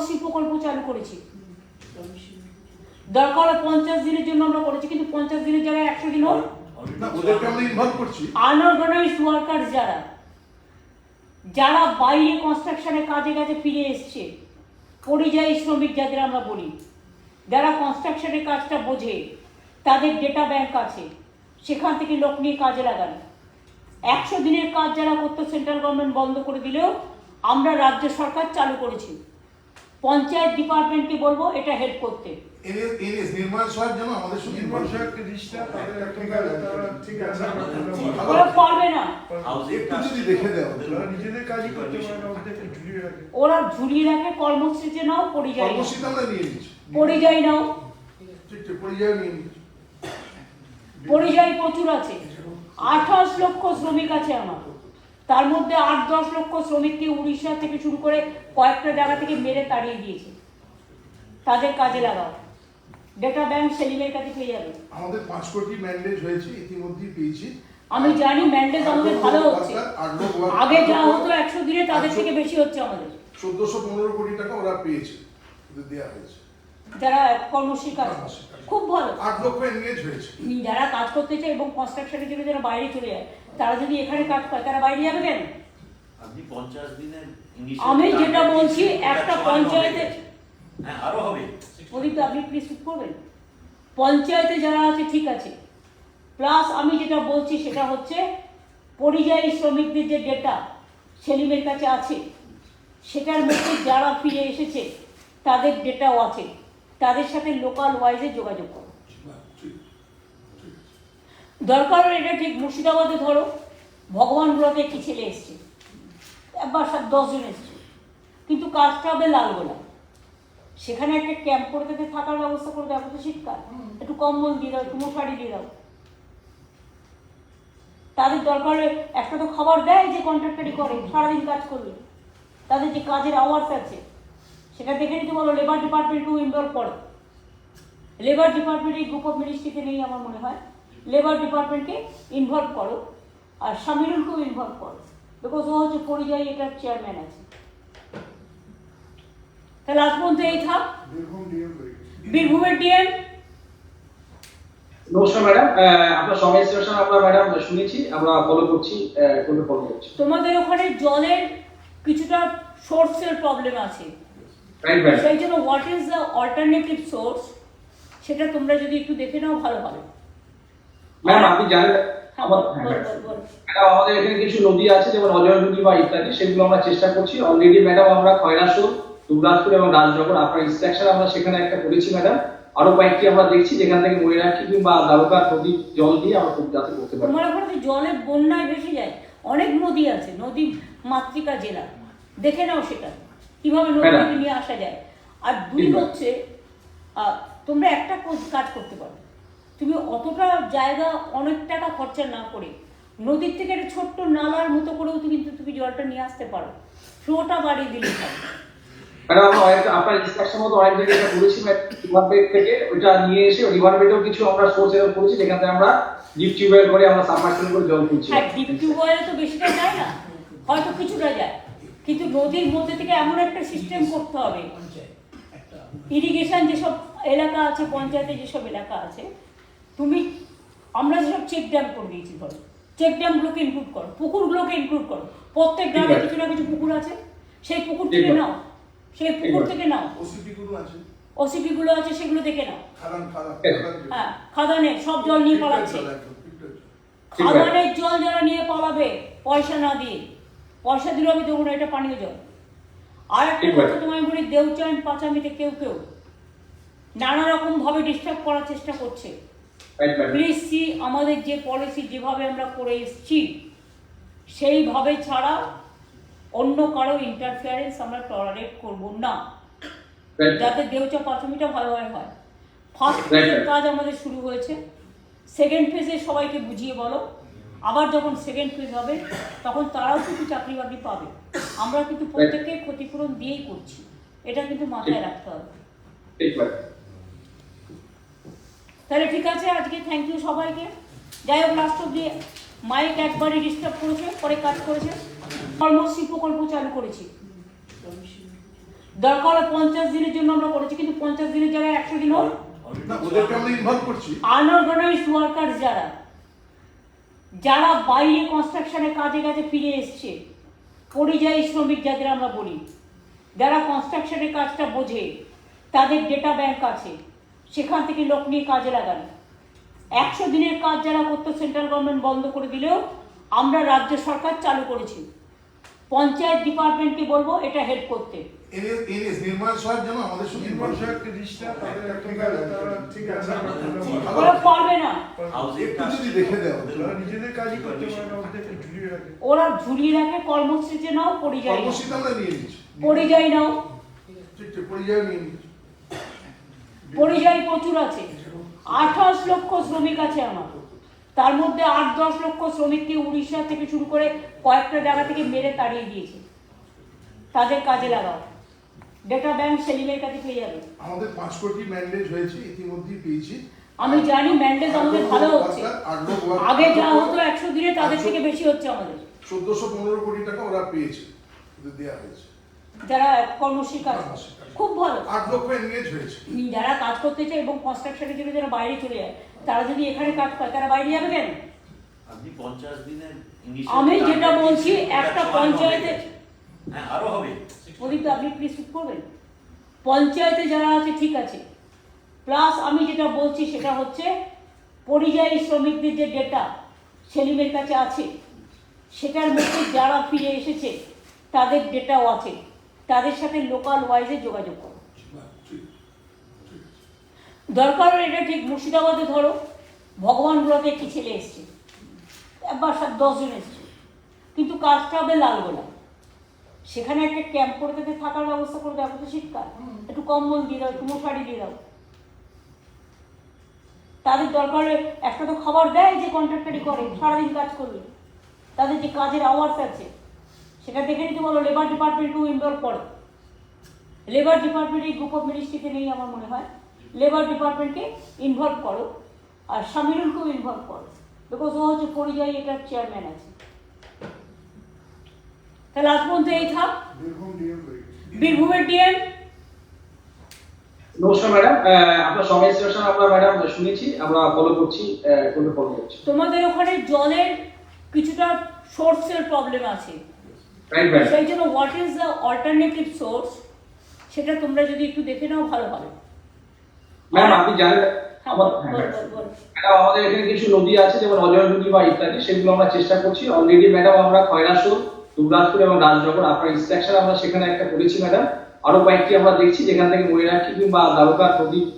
কর্মশ্রী প্রকল্প চালু করেছি। দরকার 50 দিনের জন্য আমরা করেছি, কিন্তু 50 দিনের জায়গায় 100 দিন হোক। আনঅর্গানাইজড ওয়ার্কার যারা বাইরে কনস্ট্রাকশনের কাজে কাজে ফিরে এসছে, পরিযায়ী শ্রমিক যাদের আমরা বলি, যারা কনস্ট্রাকশনের কাজটা বোঝে, তাদের ডেটা ব্যাংক আছে, সেখান থেকে লোক নিয়ে কাজে লাগান। 100 দিনের কাজ যারা করতো সেন্ট্রাল গভর্নমেন্ট বন্ধ করে দিলেও আমরা রাজ্য সরকার চালু করেছি। পঞ্চায়েত ডিপার্টমেন্টকে বলবো এটা হেল্প করতে। পারবে না, ওরা ঝুলিয়ে রাখে। কর্মসূচি নাও, পরিযায়ী নাও, পরিযায়ী প্রচুর আছে। 28 লক্ষ শ্রমিক আছে আমার, তার মধ্যে 8-10 লক্ষ শ্রমিককে উড়িষ্যা থেকে শুরু করে কয়েকটা জায়গা থেকে মেরে তাড়িয়ে দিয়েছে। তাদের কাজে লাগাও। ডেটা ব্যাংক সেলিমের কাছে পেয়ে যাবে। আমাদের 5 কোটি ম্যান্ডেজ হয়েছে, ইতিমধ্যেই পেয়েছি। আমি জানি ম্যান্ডেজ আমাদের ভালো হচ্ছে, আগে যা হতো 100 দিনে তাদের থেকে বেশি হচ্ছে আমাদের। 1415 কোটি টাকা ওরা পেয়েছে, ওদের দেয়া হয়েছে। যারা কর্মশ্রী কাজ, খুব ভালো। 8 লক্ষ এনগেজ হয়েছে। যারা কাজ করতে চায় এবং কনস্ট্রাকশনের জন্য যারা বাইরে চলে যায়, তারা যদি এখানে কাজ পায়, তারা বাইরে যাবে কেন? আপনি 50 দিনের আমি যেটা বলছি, একটা পঞ্চায়েতে আরো হবে। প্রদীপ, আপনি প্লিজ চুপ করবেন। পঞ্চায়েতে যারা আছে ঠিক আছে, প্লাস আমি যেটা বলছি সেটা হচ্ছে পরিযায়ী শ্রমিকদের যে ডেটা সেলিমের কাছে আছে, সেটার মধ্যে যারা ফিরে এসেছে তাদের ডেটাও আছে। তাদের সাথে লোকাল ওয়াইজে যোগাযোগ করো। দরকার এটা ঠিক মুর্শিদাবাদে ধরো, ভগবানগুলোতে একটি ছেলে এসছে, একবার 10 জন এসছে, কিন্তু কাজটা হবে লালগোলা। সেখানে একটা ক্যাম্প করে তাদের থাকার ব্যবস্থা করে দেওয়া। তো শীতকাল, একটু কম্বল দিয়ে দাও, একটু মশারি দিয়ে দাও। তাদের দরকারে একটা তো খাবার দেয় যে কন্ট্রাক্টারই করে, সারাদিন কাজ করবে। তাদের যে কাজের আওয়ার্স আছে সেটা দেখে নিতে বলো। লেবার ডিপার্টমেন্টকেও ইনভলভ করো। লেবার ডিপার্টমেন্ট এই গ্রুপ অফ মিনিস্ট্রিতে নেই আমার মনে হয়। লেবার ডিপার্টমেন্টকে ইনভলভ করো, আর সামিরুলকেও ইনভলভ করো, বিকজ ও হচ্ছে পরিযায়ী এটার চেয়ারম্যান আছে। তাহলে আজ পর্যন্ত এই থাক। বীরভূমের ডিএম। নমস্কার ম্যাডাম, আপনার সব ইনস্ট্রাকশন আমরা ম্যাডাম শুনেছি, আমরা ফলো করছি, ফলো করছি। তোমাদের ওখানে জলের কিছুটা সোর্সের প্রবলেম আছে, সেই জন্য what is the alternative source সেটা তোমরা যদি একটু দেখে নাও ভালো হবে। ম্যাম আপনি জানেন আমাদের এখানে কিছু নদী আছে, যেমন অজয় নদী বা ইত্যাদি, সেগুলো আমরা চেষ্টা করছি অলরেডি ম্যাডাম। আমরা খয়রাসুর, দুবরাজপুর এবং রাজনগর আপনার ইনস্ট্রাকশন আমরা সেখানে একটা করেছি ম্যাডাম। আরো কয়েকটি আমরা দেখছি যেখান থেকে ময়ূরাক্ষী কিংবা দ্বারকা নদীর জল দিয়ে আমরা খুব যাতে করতে পারি। তোমার ওখানে জলের বন্যায় ভেসে যায়, অনেক নদী আছে, নদী মাতৃকা জেলা, দেখে নাও সেটা কিভাবে নদীকে নিয়ে আসা যায়। আর দুই হচ্ছে তোমরা একটা কাজ করতে পারো, তুমি অতটা জায়গা অনেক টাকা খরচা না করে নদীর থেকে একটা ছোট্ট নালার মতো করেও কিন্তু তুমি জলটা নিয়ে আসতে পারো, ফ্লোটা বাড়িয়ে দিলে হবে। ম্যাডাম আপনার ইনস্ট্রাকশন মতো অনেক জায়গায় এটা করেছি রিভার বেড থেকে, ওইটা নিয়ে এসে রিভার বেডেও কিছু আমরা সোর্স এর করেছি, যেখান থেকে আমরা ডিপ টিউবওয়েল করে আমরা সাবমার্সিবল করে জল তুলছি। হ্যাঁ, ডিপ টিউবওয়েলে তো বেশিটা যায় না, হয়তো কিছুটা যায়, কিন্তু নদীর মধ্যে থেকে এমন একটা সিস্টেম করতে হবে। ইরিগেশন যেসব এলাকা আছে, পঞ্চায়েতে যেসব এলাকা আছে, তুমি আমরা যেসব চেক ড্যাম করে দিয়েছি, ধরো চেক ড্যামগুলোকে ইনক্লুড করো, পুকুরগুলোকে ইনক্লুড করো। প্রত্যেক গ্রামে কিছু না কিছু পুকুর আছে, সেই পুকুর থেকে নাও, সেই পুকুর থেকে নাও। ওসিপি গুলো আছে সেগুলো দেখে নাও। হ্যাঁ, খাদানে সব জল নিয়ে পালাচ্ছে। খাদানের জল যারা নিয়ে পালাবে পয়সা না দিয়ে, পয়সা দিলে আমি দেবো না, এটা পানীয় জল। আর একটা কথা তোমায় বলি, দেউচান পাচামিতে কেউ কেউ নানা রকম ভাবে ডিস্টার্ব করার চেষ্টা করছে। প্লিজ সি, আমাদের যে পলিসি যেভাবে আমরা করে এসেছি সেইভাবে ছাড়া অন্য কারো ইন্টারফিয়ারেন্স আমরা টলারেট করব না, যাতে দেউচা পাচামিটা ভালোভাবে হয়। ফার্স্ট ফেজের কাজ আমাদের শুরু হয়েছে, সেকেন্ড ফেজে সবাইকে বুঝিয়ে বলো। আবার যখন সেকেন্ড ফেজ হবে তখন তারাও কিন্তু চাকরি বাকরি পাবে। আমরা কিন্তু প্রত্যেককে ক্ষতিপূরণ দিয়েই করছি, এটা কিন্তু মাথায় রাখতে হবে। তাহলে ঠিক আছে, আজকে থ্যাংক ইউ সবাইকে। যাই হোক, লাস্ট অব্দি মাইক একবারই ডিস্টার্ব করেছে, পরে কাজ করেছে। কর্মশ্রী প্রকল্প চালু করেছি। দরকার হলে 50 দিনের জন্য আমরা করেছি, কিন্তু 50 দিনের জায়গায় 100 দিন হোক। না, ওদেরকে আমরা ইনভলভ করছি। আনঅর্গানাইজড ওয়ার্কার যারা বাইরে কনস্ট্রাকশনে কাজে কাজে ফিরে এসছে, পরিযায়ী শ্রমিক যাদের আমরা বলি, যারা কনস্ট্রাকশনের কাজটা বোঝে, তাদের ডেটা ব্যাংক আছে, সেখান থেকে লোক নিয়ে কাজে লাগান। 100 দিনের কাজ যারা করতো সেন্ট্রাল গভর্নমেন্ট বন্ধ করে দিলেও আমরা রাজ্য সরকার চালু করেছি। পঞ্চায়েত ডিপার্টমেন্টকে বলবো এটা হেল্প করতে। এনএস নির্মল সাহেব যেন আমাদের সঙ্গে নির্মল সাহেবকে রিস্টা তাদের একটা কাজ তারা ঠিক আছে ওরা পারবে না, একটু যদি দেখে দেওয়া হতো। তারা নিজেদের কাজই করতে পারে না, ওদেরকে ঝুলিয়ে রাখে। ওরা ঝুলিয়ে রাখে। কর্মসূচি নাও, পরিযায়ী নাও। কর্মসূচিতে আমরা নিয়ে নিচ্ছি। পরিযায়ী নাও, ঠিক ঠিক, পরিযায়ী নিয়ে নিচ্ছি। পরিযায়ী প্রচুর আছে। 28 লক্ষ শ্রমিক আছে আমার, তার মধ্যে 8-10 লক্ষ শ্রমিককে উড়িষ্যা থেকে শুরু করে কয়েকটা জায়গা থেকে মেরে তাড়িয়ে দিয়েছে। তাদের কাজে লাগাও। ডেটা ব্যাংক সেলিমের কাছে পেয়ে যাবে। আমাদের 5 কোটি ম্যান্ডেট হয়েছে, ইতিমধ্যেই পেয়েছি। আমি জানি ম্যান্ডেজ আমাদের ভালো হচ্ছে। 8 লক্ষ ওয়ার্কার, আগে যা হতো 100 দিনে তাদের থেকে বেশি হচ্ছে আমাদের, 1415 কোটি টাকা ওরা পেয়েছে, ওদের দেওয়া হয়েছে। যারা কর্মসূচি কাজ করে। খুব ভালো। 8 লক্ষ এনগেজ হয়েছে। যারা কাজ করতে চায় এবং কনস্ট্রাকশনের জন্য যারা বাইরে চলে যায়, তারা যদি এখানে কাজ পায়, তারা বাইরে যাবে কেন? আপনি 50 দিনের আমি যেটা বলছি, একটা পঞ্চায়েতে, হ্যাঁ আরো হবে। প্রদীপ আপনি প্লিজ চুপ করবেন। পঞ্চায়েতে যারা আছে ঠিক আছে, প্লাস আমি যেটা বলছি সেটা হচ্ছে পরিযায়ী শ্রমিকদের যে ডেটা সেলিমের কাছে আছে, সেটার মধ্যে যারা ফিরে এসেছে তাদের ডেটাও আছে, তাদের সাথে লোকাল ওয়াইজে যোগাযোগ করো। দরকার হলে এটা ঠিক মুর্শিদাবাদে ধরো, ভগবানগুলোতে একটি ছেলে এসছে, একবার 10 জন এসছে, কিন্তু কাজটা হবে লালগোলা। সেখানে একটা ক্যাম্প করে তাদের থাকার ব্যবস্থা করে দেওয়া, তো শীতকাল একটু কম্বল দিয়ে দাও, একটু মশারি দিয়ে দাও। তাদের দরকার হলে একটা তো খাবার দেয় যে কন্ট্রাক্টারি করে, সারাদিন কাজ করবে, তাদের যে কাজের আওয়ার্স আছে সেটা দেখে নিতে বলো। লেবার ডিপার্টমেন্টকেও ইনভলভ করো। লেবার ডিপার্টমেন্ট এই গ্রুপ অফ মিনিস্ট্রিতে নেই আমার মনে হয়। লেবার ডিপার্টমেন্টকে ইনভলভ করো, আর সামিরুলকেও ইনভলভ করো, বিকজ ও হচ্ছে পরিযায়ী এটার চেয়ারম্যান আছে। তাহলে আজ পর্যন্ত এই থাক। বীরভূম ডিএম বীরভূমের ডিএম, নমস্কার ম্যাডাম, আপনার সব ইনস্ট্রাকশন আমরা ম্যাডাম শুনেছি, আমরা ফলো করছি, ফলো করছি। তোমাদের ওখানে জলের কিছুটা সোর্সের প্রবলেম আছে, রাইট ম্যাডাম। সেই জন্য what is the alternative source সেটা তোমরা যদি একটু দেখে নাও ভালো হবে। ম্যাম আপনি জানেন হ্যাঁ, আমার বল, বল, বল। ম্যাডাম আমাদের এখানে কিছু নদী আছে, যেমন অজয় নদী বা ইত্যাদি, সেগুলো আমরা চেষ্টা করছি। অলরেডি ম্যাডাম আমরা খয়রাসুর, দুবরাজপুর এবং রাজনগর আপনার ইনস্ট্রাকশন আমরা সেখানে একটা করেছি ম্যাডাম। আরো কয়েকটি আমরা দেখছি যেখান থেকে ময়ূরাক্ষী কিংবা দ্বারকা নদী